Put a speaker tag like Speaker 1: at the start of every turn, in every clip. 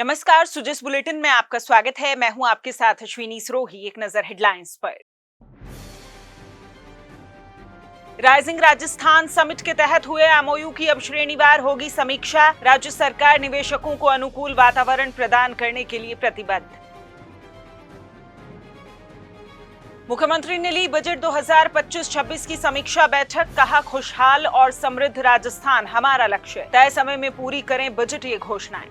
Speaker 1: नमस्कार, सुजिस बुलेटिन में आपका स्वागत है। मैं हूं आपके साथ अश्विनी सरोही। एक नजर हेडलाइंस पर। राइजिंग राजस्थान समिट के तहत हुए एमओयू की अब श्रेणीवार होगी समीक्षा। राज्य सरकार निवेशकों को अनुकूल वातावरण प्रदान करने के लिए प्रतिबद्ध। मुख्यमंत्री ने ली बजट 2025-26 की समीक्षा बैठक। कहा, खुशहाल और समृद्ध राजस्थान हमारा लक्ष्य, तय समय में पूरी करें बजटीय घोषणाएं।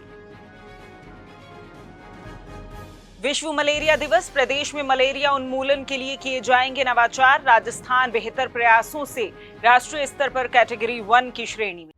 Speaker 1: विश्व मलेरिया दिवस। प्रदेश में मलेरिया उन्मूलन के लिए किए जाएंगे नवाचार। राजस्थान बेहतर प्रयासों से राष्ट्रीय स्तर पर कैटेगरी 1 की श्रेणी में।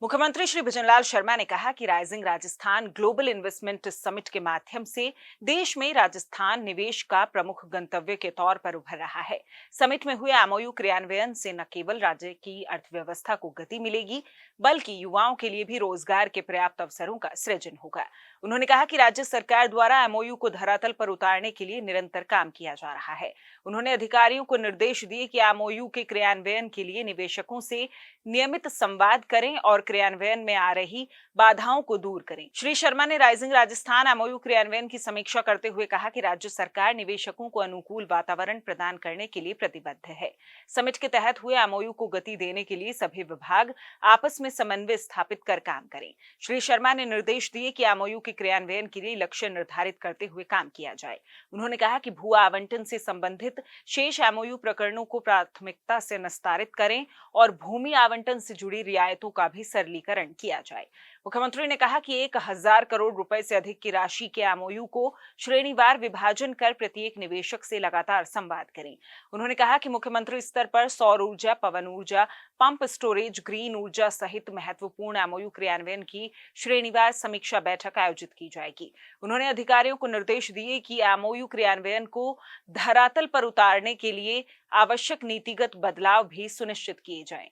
Speaker 1: मुख्यमंत्री श्री भजनलाल शर्मा ने कहा कि rising Rajasthan global investment summit के माध्यम से देश में राजस्थान निवेश का प्रमुख गंतव्य के तौर पर उभर रहा है। समिट में हुए एमओयू क्रियान्वयन से न केवल राज्य की अर्थव्यवस्था को गति मिलेगी, बल्कि युवाओं के लिए भी रोजगार के पर्याप्त अवसरों का सृजन होगा। उन्होंने कहा कि राज्य सरकार द्वारा एमओयू को धरातल पर उतारने के लिए निरंतर काम किया जा रहा है। उन्होंने अधिकारियों को निर्देश दिए कि एमओयू के क्रियान्वयन के लिए निवेशकों से नियमित संवाद करें और क्रियान्वयन में आ रही बाधाओं को दूर करें। श्री शर्मा ने राइजिंग राजस्थान एमओयू क्रियान्वयन की समीक्षा करते हुए कहा कि राज्य सरकार निवेशकों को अनुकूल वातावरण प्रदान करने के लिए प्रतिबद्ध है। समिट के तहत हुए एमओयू को गति देने के लिए सभी विभाग आपस में समन्वय स्थापित कर काम करें। श्री शर्मा ने निर्देश दिए कि एमओयू के क्रियान्वयन के लिए लक्ष्य निर्धारित करते हुए काम किया जाए। उन्होंने कहा कि भू आवंटन से संबंधित शेष एमओयू प्रकरणों को प्राथमिकता से निस्तारित करें और भूमि आवंटन से जुड़ी रियायतों का भी सरलीकरण किया जाए। मुख्यमंत्री ने कहा कि 1000 करोड़ रुपए से अधिक की राशि के एमओयू को श्रेणीवार विभाजन कर प्रत्येक निवेशक से लगातार संवाद करें। उन्होंने कहा कि मुख्यमंत्री स्तर पर सौर ऊर्जा, पवन ऊर्जा, पंप स्टोरेज, ग्रीन ऊर्जा सहित महत्वपूर्ण एमओयू क्रियान्वयन की श्रेणीवार समीक्षा बैठक आयोजित की जाएगी। उन्होंने अधिकारियों को निर्देश दिए कि एमओयू क्रियान्वयन को धरातल पर उतारने के लिए आवश्यक नीतिगत बदलाव भी सुनिश्चित किए जाएं।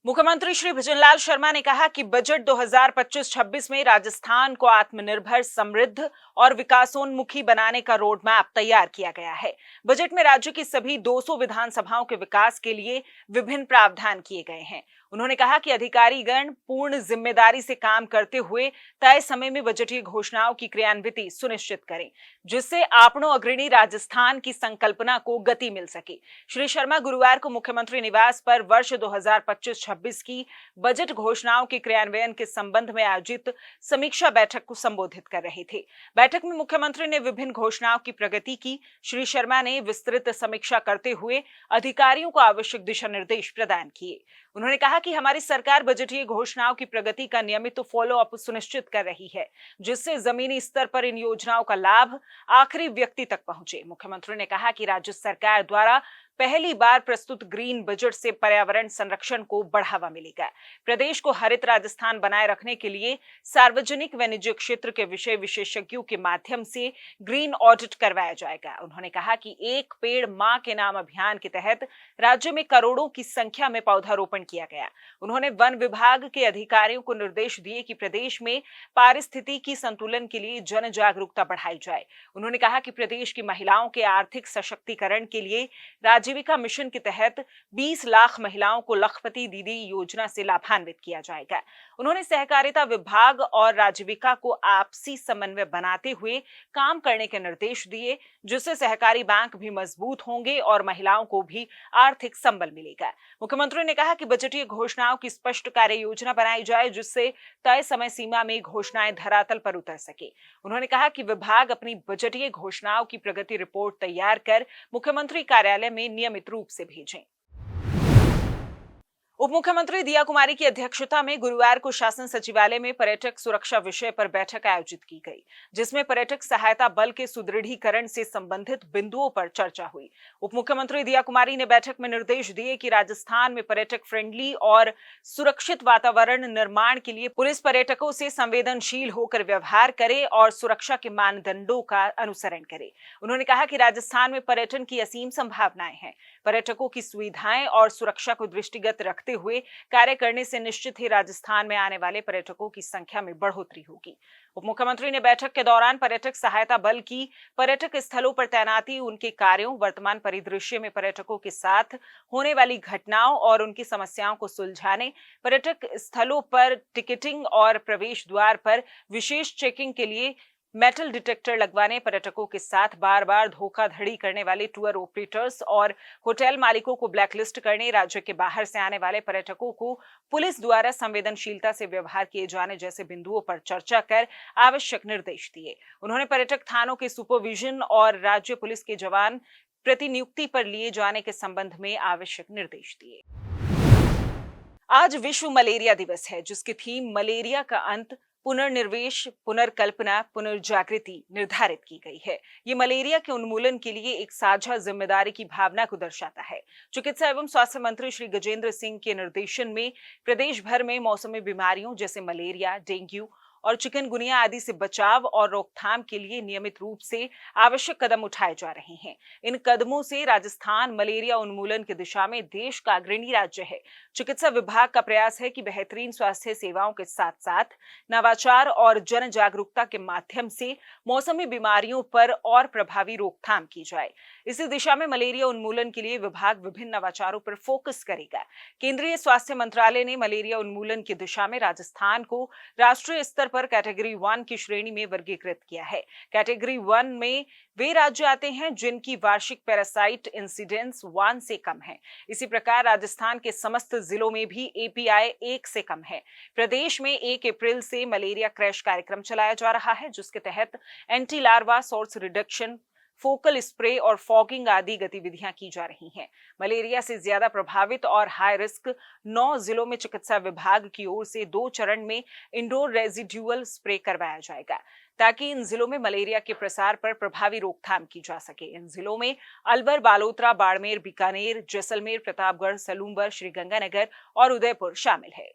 Speaker 1: मुख्यमंत्री श्री भजनलाल शर्मा ने कहा कि बजट 2025-26 में राजस्थान को आत्मनिर्भर, समृद्ध और विकासोन्मुखी बनाने का रोड मैप तैयार किया गया है। बजट में राज्य की सभी 200 विधानसभाओं के विकास के लिए विभिन्न प्रावधान किए गए हैं। उन्होंने कहा कि अधिकारीगण पूर्ण जिम्मेदारी से काम करते हुए तय समय में बजटीय घोषणाओं की क्रियान्विति सुनिश्चित करें, जिससे आपणों अग्रणी राजस्थान की संकल्पना को गति मिल सके। श्री शर्मा गुरुवार को मुख्यमंत्री निवास पर वर्ष 2025-26 की बजट घोषणाओं के क्रियान्वयन के संबंध में आयोजित समीक्षा बैठक को संबोधित कर रहे थे। बैठक में मुख्यमंत्री ने विभिन्न घोषणाओं की प्रगति की। श्री शर्मा ने विस्तृत समीक्षा करते हुए अधिकारियों को आवश्यक दिशा निर्देश प्रदान किए। उन्होंने कहा कि हमारी सरकार बजटीय घोषणाओं की प्रगति का नियमित फॉलो अप सुनिश्चित कर रही है, जिससे जमीनी स्तर पर इन योजनाओं का लाभ आखिरी व्यक्ति तक पहुंचे। मुख्यमंत्री ने कहा कि राज्य सरकार द्वारा पहली बार प्रस्तुत ग्रीन बजट से पर्यावरण संरक्षण को बढ़ावा मिलेगा। प्रदेश को हरित राजस्थान बनाए रखने के लिए सार्वजनिक व निजी क्षेत्र के विषय विशेषज्ञों के माध्यम से ग्रीन ऑडिट करवाया जाएगा। उन्होंने कहा कि एक पेड़ मां के नाम अभियान के तहत राज्य में करोड़ों की संख्या में पौधारोपण किया गया। उन्होंने वन विभाग के अधिकारियों को निर्देश दिए कि प्रदेश में पारिस्थितिकी संतुलन के लिए जन जागरूकता बढ़ाई जाए। उन्होंने कहा कि प्रदेश की महिलाओं के आर्थिक सशक्तिकरण के लिए आजीविका मिशन के तहत 20 लाख महिलाओं को लखपति दीदी योजना से लाभान्वित किया जाएगा। उन्होंने सहकारिता विभाग और आजीविका को आपसी समन्वय बनाते हुए काम करने के निर्देश दिए, जिससे सहकारी बैंक भी मजबूत होंगे और महिलाओं को भी आर्थिक संबल मिलेगा। मुख्यमंत्री ने कहा कि बजटीय घोषणाओं की स्पष्ट कार्य योजना बनाई जाए, जिससे तय समय सीमा में घोषणाएं धरातल पर उतर सके। उन्होंने कहा कि विभाग अपनी बजटीय घोषणाओं की प्रगति रिपोर्ट तैयार कर मुख्यमंत्री कार्यालय में नियमित रूप से भेजें। उप मुख्यमंत्री दिया कुमारी की अध्यक्षता में गुरुवार को शासन सचिवालय में पर्यटक सुरक्षा विषय पर बैठक आयोजित की गई, जिसमें पर्यटक सहायता बल के सुदृढ़ीकरण से संबंधित बिंदुओं पर चर्चा हुई। उप मुख्यमंत्री दिया कुमारी ने बैठक में निर्देश दिए कि राजस्थान में पर्यटक फ्रेंडली और सुरक्षित वातावरण निर्माण के लिए पुलिस पर्यटकों से संवेदनशील होकर व्यवहार करे और सुरक्षा के मानदंडों का अनुसरण करे। उन्होंने कहा कि राजस्थान में पर्यटन की असीम संभावनाएं हैं। पर्यटकों की सुविधाएं और सुरक्षा को दृष्टिगत रखते हुए कार्य करने से निश्चित ही राजस्थान में आने वाले पर्यटकों की संख्या में बढ़ोतरी होगी। उप मुख्यमंत्री ने बैठक के दौरान पर्यटक सहायता बल की पर्यटक स्थलों पर तैनाती, उनके कार्यों, वर्तमान परिदृश्य में पर्यटकों के साथ होने वाली घटनाओं और उनकी समस्याओं को सुलझाने, पर्यटक स्थलों पर टिकटिंग और प्रवेश द्वार पर विशेष चेकिंग के लिए मेटल डिटेक्टर लगवाने, पर्यटकों के साथ बार बार धोखाधड़ी करने वाले टूर ऑपरेटर्स और होटल मालिकों को ब्लैकलिस्ट करने, राज्य के बाहर से आने वाले पर्यटकों को पुलिस द्वारा संवेदनशीलता से व्यवहार किए जाने जैसे बिंदुओं पर चर्चा कर आवश्यक निर्देश दिए। उन्होंने पर्यटक थानों के सुपरविजन और राज्य पुलिस के जवान प्रतिनियुक्ति पर लिए जाने के संबंध में आवश्यक निर्देश दिए। आज विश्व मलेरिया दिवस है, जिसकी थीम मलेरिया का अंत, पुनर्निवेश, पुनर्कल्पना, पुनर्जागृति निर्धारित की गई है। ये मलेरिया के उन्मूलन के लिए एक साझा जिम्मेदारी की भावना को दर्शाता है। चिकित्सा एवं स्वास्थ्य मंत्री श्री गजेंद्र सिंह के निर्देशन में प्रदेश भर में मौसमी बीमारियों जैसे मलेरिया, डेंगू और चिकनगुनिया आदि से बचाव और रोकथाम के लिए नियमित रूप से आवश्यक कदम उठाए जा रहे हैं। इन कदमों से राजस्थान मलेरिया उन्मूलन की दिशा में देश का अग्रणी राज्य है। चिकित्सा विभाग का प्रयास है कि बेहतरीन स्वास्थ्य सेवाओं के साथ साथ नवाचार और जन जागरूकता के माध्यम से मौसमी बीमारियों पर और प्रभावी रोकथाम की जाए। इसी दिशा में मलेरिया उन्मूलन के लिए विभाग विभिन्न नवाचारों पर फोकस करेगा। केंद्रीय स्वास्थ्य मंत्रालय ने मलेरिया उन्मूलन की दिशा में राजस्थान को राष्ट्रीय स्तर पर कैटेगरी 1 की श्रेणी में वर्गीकृत किया है। कैटेगरी 1 में वे राज्य आते हैं जिनकी वार्षिक पैरासाइट इंसिडेंस 1 से कम है। इसी प्रकार राजस्थान के समस्त जिलों में भी एपीआई 1 से कम है। प्रदेश में 1 अप्रैल से मलेरिया क्रैश कार्यक्रम चलाया जा रहा है, जिसके तहत anti larva source reduction, focal spray और फॉगिंग आदि गतिविधियां की जा रही हैं। मलेरिया से ज्यादा प्रभावित और हाई रिस्क 9 जिलों में चिकित्सा विभाग की ओर से 2 चरण में इंडोर रेजिड्यूअल स्प्रे करवाया जाएगा, ताकि इन जिलों में मलेरिया के प्रसार पर प्रभावी रोकथाम की जा सके। इन जिलों में अलवर, बालोतरा, बाड़मेर, बीकानेर, जैसलमेर, प्रतापगढ़, सलूंबर, श्रीगंगानगर और उदयपुर शामिल है।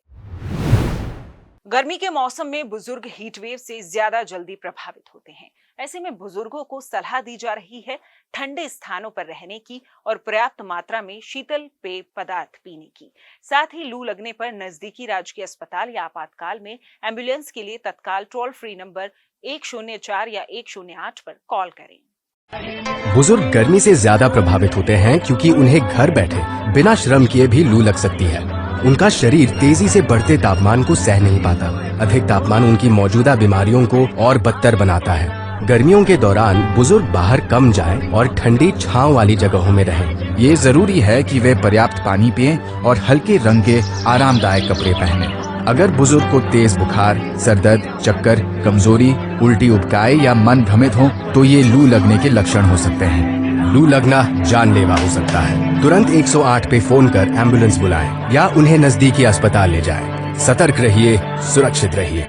Speaker 1: गर्मी के मौसम में बुजुर्ग हीटवेव से ज्यादा जल्दी प्रभावित होते हैं। ऐसे में बुजुर्गों को सलाह दी जा रही है ठंडे स्थानों पर रहने की और पर्याप्त मात्रा में शीतल पेय पदार्थ पीने की। साथ ही लू लगने पर नजदीकी राजकीय अस्पताल या आपातकाल में एम्बुलेंस के लिए तत्काल टोल फ्री नंबर 104 या 108 पर कॉल करें।
Speaker 2: बुजुर्ग गर्मी से ज्यादा प्रभावित होते हैं क्योंकि उन्हें घर बैठे बिना श्रम किए भी लू लग सकती है। उनका शरीर तेजी से बढ़ते तापमान को सह नहीं पाता। अधिक तापमान उनकी मौजूदा बीमारियों को और बदतर बनाता है। गर्मियों के दौरान बुजुर्ग बाहर कम जाएं और ठंडी छांव वाली जगहों में रहें।
Speaker 3: ये जरूरी है कि वे पर्याप्त पानी पिएं और हल्के रंग के आरामदायक कपड़े पहनें। अगर बुजुर्ग को तेज बुखार, सरदर्द, चक्कर, कमजोरी, उल्टी, उबकाई या मन भ्रमित हो तो ये लू लगने के लक्षण हो सकते हैं। लू लगना जानलेवा हो सकता है। तुरंत 108 पे फोन कर एम्बुलेंस बुलाएं या उन्हें नजदीकी अस्पताल ले जाएं। सतर्क रहिए, सुरक्षित रहिए।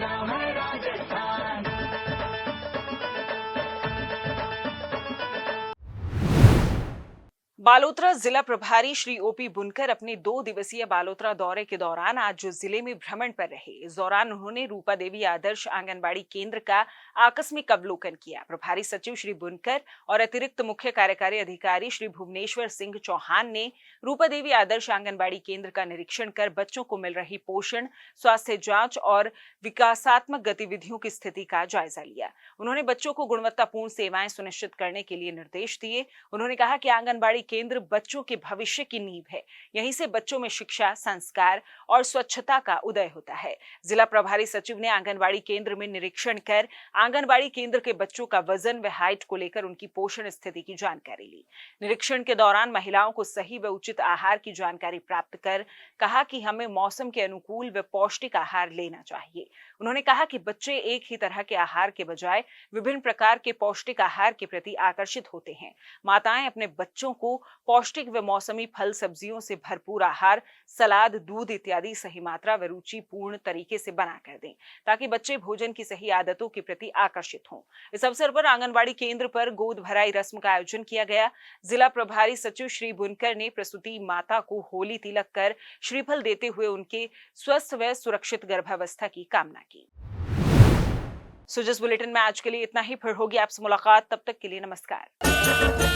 Speaker 1: बालोतरा जिला प्रभारी श्री ओपी बुनकर अपने 2 दिवसीय बालोतरा दौरे के दौरान आज जिले में भ्रमण पर रहे। इस दौरान उन्होंने रूपा देवी आदर्श आंगनबाड़ी केंद्र का आकस्मिक अवलोकन किया। प्रभारी सचिव श्री बुनकर और अतिरिक्त मुख्य कार्यकारी अधिकारी श्री भुवनेश्वर सिंह चौहान ने रूपा देवी आदर्श आंगनबाड़ी केंद्र का निरीक्षण कर बच्चों को मिल रही पोषण, स्वास्थ्य जांच और विकासात्मक गतिविधियों की स्थिति का जायजा लिया। उन्होंने बच्चों को गुणवत्तापूर्ण सेवाएं सुनिश्चित करने के लिए निर्देश दिए। उन्होंने कहा कि आंगनबाड़ी केंद्र बच्चों के भविष्य की नींव है। यहीं से बच्चों में शिक्षा, संस्कार और स्वच्छता का उदय होता है। जिला प्रभारी सचिव ने आंगनबाड़ी केंद्र में निरीक्षण कर आंगनबाड़ी केंद्र के बच्चों का वजन व हाइट को लेकर उनकी पोषण स्थिति की जानकारी ली। निरीक्षण के दौरान महिलाओं को सही व उचित आहार की जानकारी प्राप्त कर कहा कि हमें मौसम के अनुकूल व पौष्टिक आहार लेना चाहिए। उन्होंने कहा कि बच्चे एक ही तरह के आहार के बजाय विभिन्न प्रकार के पौष्टिक आहार के प्रति आकर्षित होते हैं। माताएं अपने बच्चों को पौष्टिक व मौसमी फल सब्जियों से भरपूर आहार, सलाद, दूध इत्यादि सही मात्रा व रुचिपूर्ण तरीके से बना कर दें, ताकि बच्चे भोजन की सही आदतों के प्रति आकर्षित हों। इस अवसर पर आंगनबाड़ी केंद्र पर गोद भराई रस्म का आयोजन किया गया। जिला प्रभारी सचिव श्री बुनकर ने प्रसूति माता को होली तिलक कर श्रीफल देते हुए उनके स्वस्थ व सुरक्षित गर्भावस्था की कामना की। सुजस बुलेटिन में आज के लिए इतना ही। फिर होगी आपसे मुलाकात, तब तक के लिए नमस्कार।